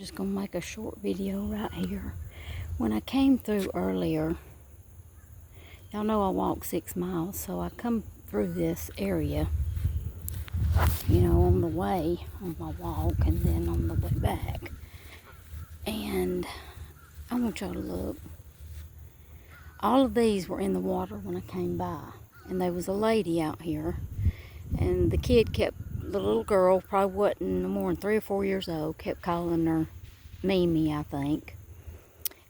Just gonna make a short video right here. When I came through earlier, y'all know I walk 6 miles, so I come through this area, you know, on the way, on my walk, and then on the way back. And I want y'all to look. All of these were in the water when I came by. And there was a lady out here, and the kid kept, the little girl, probably wasn't no more than 3 or 4 years old, kept calling her Mimi, I think.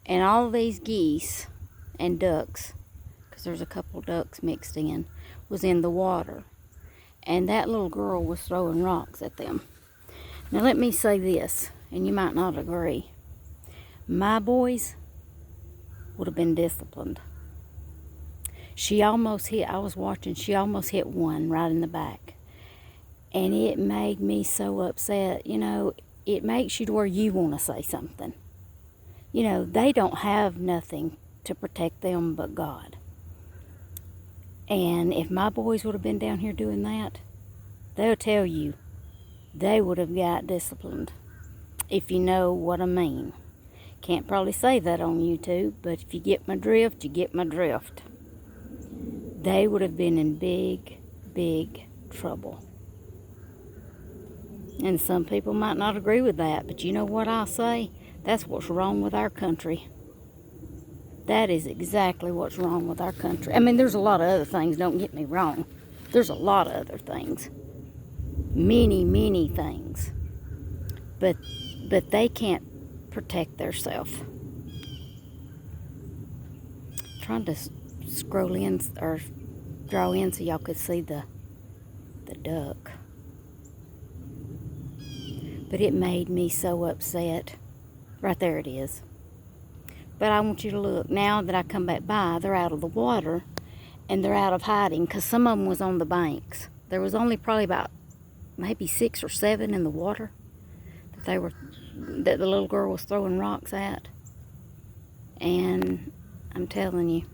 And all of these geese and ducks, because there's a couple ducks mixed in, was in the water. And that little girl was throwing rocks at them. Now let me say this, and you might not agree. My boys would have been disciplined. She almost hit, I was watching, she almost hit one right in the back. And it made me so upset. You know, it makes you to where you want to say something. You know, they don't have nothing to protect them but God. And if my boys would have been down here doing that, they'll tell you they would have got disciplined, if you know what I mean. Can't probably say that on YouTube, but if you get my drift, you get my drift. They would have been in big, big trouble. And some people might not agree with that, but you know what I'll say? That's what's wrong with our country. That is exactly what's wrong with our country. I mean, there's a lot of other things, don't get me wrong. There's a lot of other things. Many, many things. But they can't protect themselves. Trying to scroll in or draw in so y'all could see the duck. But it made me so upset. Right there it is. But I want you to look. Now that I come back by, they're out of the water and they're out of hiding, because some of them was on the banks. There was only probably about maybe 6 or 7 in the water that the little girl was throwing rocks at. And I'm telling you,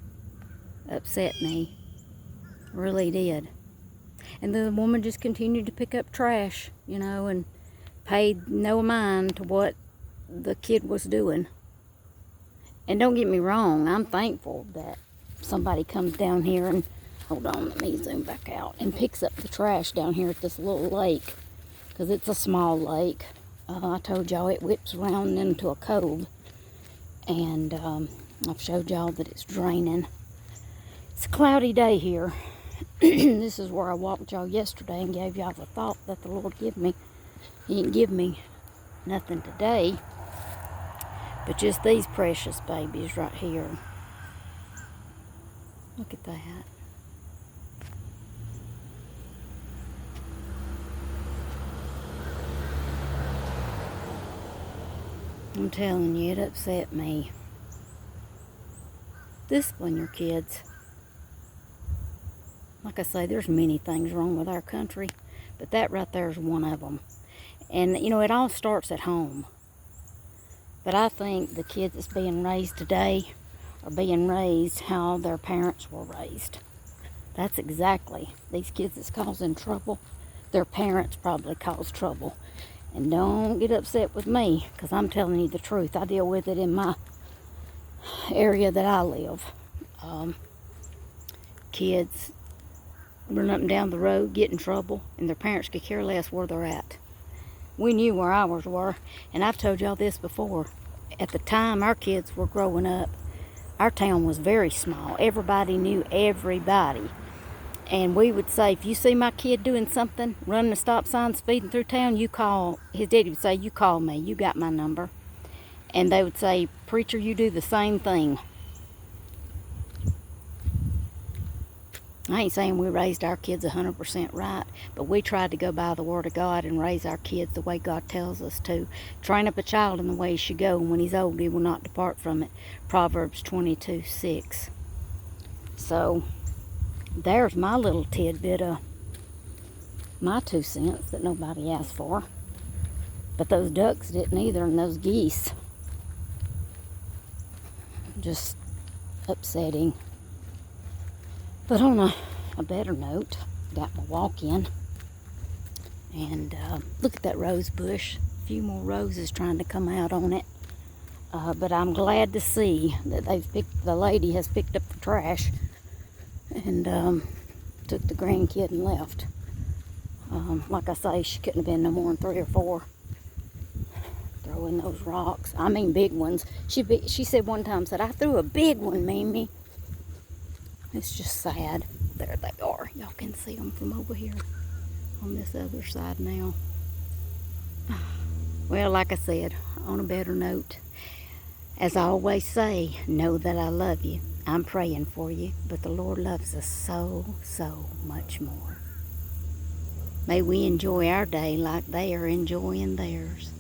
upset me. Really did. And the woman just continued to pick up trash, you know, and paid no mind to what the kid was doing. And don't get me wrong, I'm thankful that somebody comes down here and, hold on, let me zoom back out, and picks up the trash down here at this little lake, because it's a small lake. I told y'all it whips around into a cove, and I've showed y'all that it's draining. It's a cloudy day here. This is where I walked y'all yesterday and gave y'all the thought that the Lord gave me. He didn't give me nothing today, but just these precious babies right here. Look at that. I'm telling you, it upset me. Discipline your kids. Like I say, there's many things wrong with our country, but that right there is one of them. And, you know, it all starts at home. But I think the kids that's being raised today are being raised how their parents were raised. That's exactly. These kids that's causing trouble, their parents probably caused trouble. And don't get upset with me, because I'm telling you the truth. I deal with it in my area that I live. Kids run up and down the road, get in trouble, and their parents could care less where they're at. We knew where ours were, and I've told y'all this before. At the time our kids were growing up, our town was very small. Everybody knew everybody. And we would say, if you see my kid doing something, running a stop sign, speeding through town, you call. His daddy would say, you call me, you got my number. And they would say, preacher, you do the same thing. I ain't saying we raised our kids 100% right, but we tried to go by the Word of God and raise our kids the way God tells us to. Train up a child in the way he should go, and when he's old, he will not depart from it. Proverbs 22:6. So, there's my little tidbit of my 2 cents that nobody asked for. But those ducks didn't either, and those geese. Just upsetting. But on a better note, got my walk in. And look at that rose bush few more roses trying to come out on it. But I'm glad to see that the lady has picked up the trash and took the grandkid and left. Like I say, she couldn't have been no more than 3 or 4 throwing those rocks. I mean big ones. She said one time, I threw a big one, Mimi. It's just sad. There they are. Y'all can see them from over here on this other side now. Well, like I said, on a better note, as I always say, know that I love you. I'm praying for you, but the Lord loves us so, so much more. May we enjoy our day like they are enjoying theirs.